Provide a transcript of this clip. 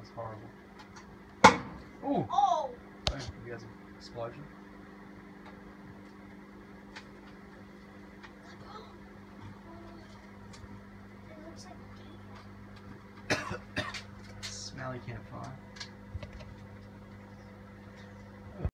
was horrible. Ooh! Oh! Boom, you guys explosion. It looks like Smelly campfire.